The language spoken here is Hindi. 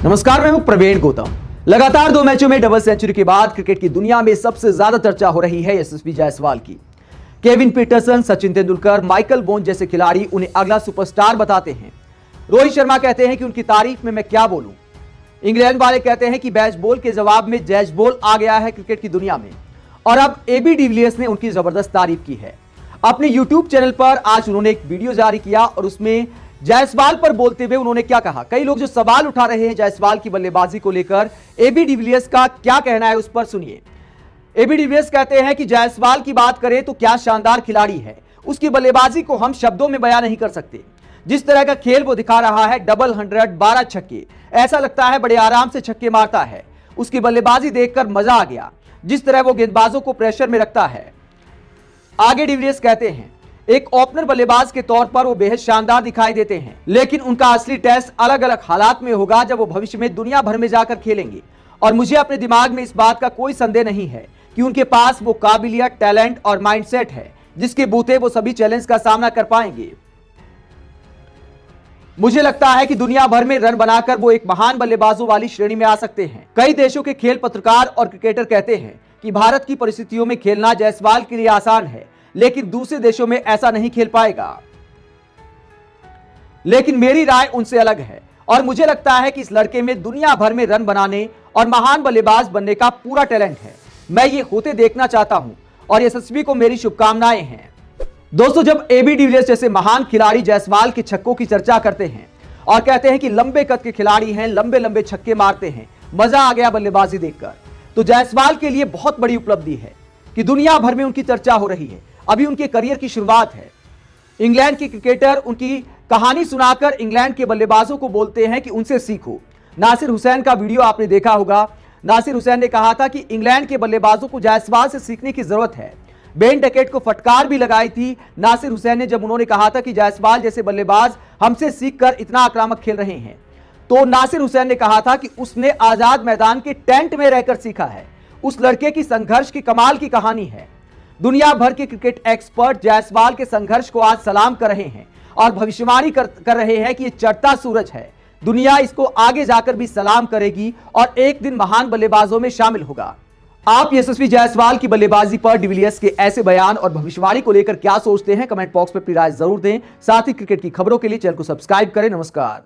नमस्कार, मैं हूं प्रवीण गौतम। लगातार 2 मैचों में डबल सेंचुरी के बाद क्रिकेट की दुनिया में सबसे ज्यादा चर्चा हो रही है यशस्वी जायसवाल की। Kevin Pietersen, Sachin Tendulkar, Michael Vaughan जैसे खिलाड़ी उन्हें अगला सुपरस्टार बताते हैं। रोहित शर्मा कहते हैं कि उनकी तारीफ में मैं क्या बोलूं। इंग्लैंड वाले कहते हैं कि बेसबॉल के जवाब में जैजबॉल आ गया है क्रिकेट की दुनिया में। और अब एबी डिविलियर्स ने उनकी जबरदस्त तारीफ की है। अपने यूट्यूब चैनल पर आज उन्होंने एक वीडियो जारी किया और उसमें जायसवाल पर बोलते हुए उन्होंने क्या कहा। कई लोग जो सवाल उठा रहे हैं जायसवाल की बल्लेबाजी को लेकर, एबी डिविलियर्स का क्या कहना है उस पर सुनिए। एबी डिविलियर्स कहते हैं कि जायसवाल की बात करें तो क्या शानदार खिलाड़ी है, उसकी बल्लेबाजी को हम शब्दों में बयान नहीं कर सकते। जिस तरह का खेल वो दिखा रहा है, डबल 100, 12 छक्के, ऐसा लगता है बड़े आराम से छक्के मारता है। उसकी बल्लेबाजी देखकर मजा आ गया, जिस तरह वो गेंदबाजों को प्रेशर में रखता है। आगे डिविलियर्स कहते हैं एक ओपनर बल्लेबाज के तौर पर वो बेहद शानदार दिखाई देते हैं, लेकिन उनका असली टेस्ट अलग अलग हालात में होगा जब वो भविष्य में दुनिया भर में जाकर खेलेंगे। और मुझे अपने दिमाग में इस बात का कोई संदेह नहीं है कि उनके पास वो काबिलियत, टैलेंट और माइंडसेट है जिसके बूते वो सभी चैलेंज का सामना कर पाएंगे। मुझे लगता है कि दुनिया भर में रन बनाकर वो एक महान बल्लेबाजों वाली श्रेणी में आ सकते हैं। कई देशों के खेल पत्रकार और क्रिकेटर कहते हैं कि भारत की परिस्थितियों में खेलना जायसवाल के लिए आसान है, लेकिन दूसरे देशों में ऐसा नहीं खेल पाएगा। लेकिन मेरी राय उनसे अलग है और मुझे लगता है कि इस लड़के में दुनिया भर में रन बनाने और महान बल्लेबाज बनने का पूरा टैलेंट है। मैं ये होते देखना चाहता हूं और यशस्वी को मेरी शुभकामनाएं हैं। दोस्तों, जब एबी डिविलियर्स जैसे महान खिलाड़ी जायसवाल के छक्कों की चर्चा करते हैं और कहते हैं कि लंबे कद के खिलाड़ी हैं, लंबे लंबे छक्के मारते हैं, मजा आ गया बल्लेबाजी देखकर, तो जायसवाल के लिए बहुत बड़ी उपलब्धि है कि दुनिया भर में उनकी चर्चा हो रही है। अभी उनके करियर की शुरुआत है। इंग्लैंड के क्रिकेटर उनकी कहानी सुनाकर इंग्लैंड के बल्लेबाजों को बोलते हैं कि उनसे सीखो। नासिर हुसैन का वीडियो आपने देखा होगा। नासिर हुसैन ने कहा था कि इंग्लैंड के बल्लेबाजों को जायसवाल से सीखने की जरूरत है। बेन डकेट को फटकार भी लगाई थी नासिर हुसैन ने जब उन्होंने कहा था कि जायसवाल जैसे बल्लेबाज हमसे सीखकर इतना आक्रामक खेल रहे हैं। तो नासिर हुसैन ने कहा था कि उसने आजाद मैदान के टेंट में रहकर सीखा है। उस लड़के की संघर्ष की कमाल की कहानी है। दुनिया भर के क्रिकेट एक्सपर्ट जायसवाल के संघर्ष को आज सलाम कर रहे हैं और भविष्यवाणी कर रहे हैं कि ये चढ़ता सूरज है। दुनिया इसको आगे जाकर भी सलाम करेगी और एक दिन महान बल्लेबाजों में शामिल होगा। आप यशस्वी जायसवाल की बल्लेबाजी पर डिविलियर्स के ऐसे बयान और भविष्यवाणी को लेकर क्या सोचते हैं? कमेंट बॉक्स में अपनी राय जरूर दें। साथ ही क्रिकेट की खबरों के लिए चैनल को सब्सक्राइब करें। नमस्कार।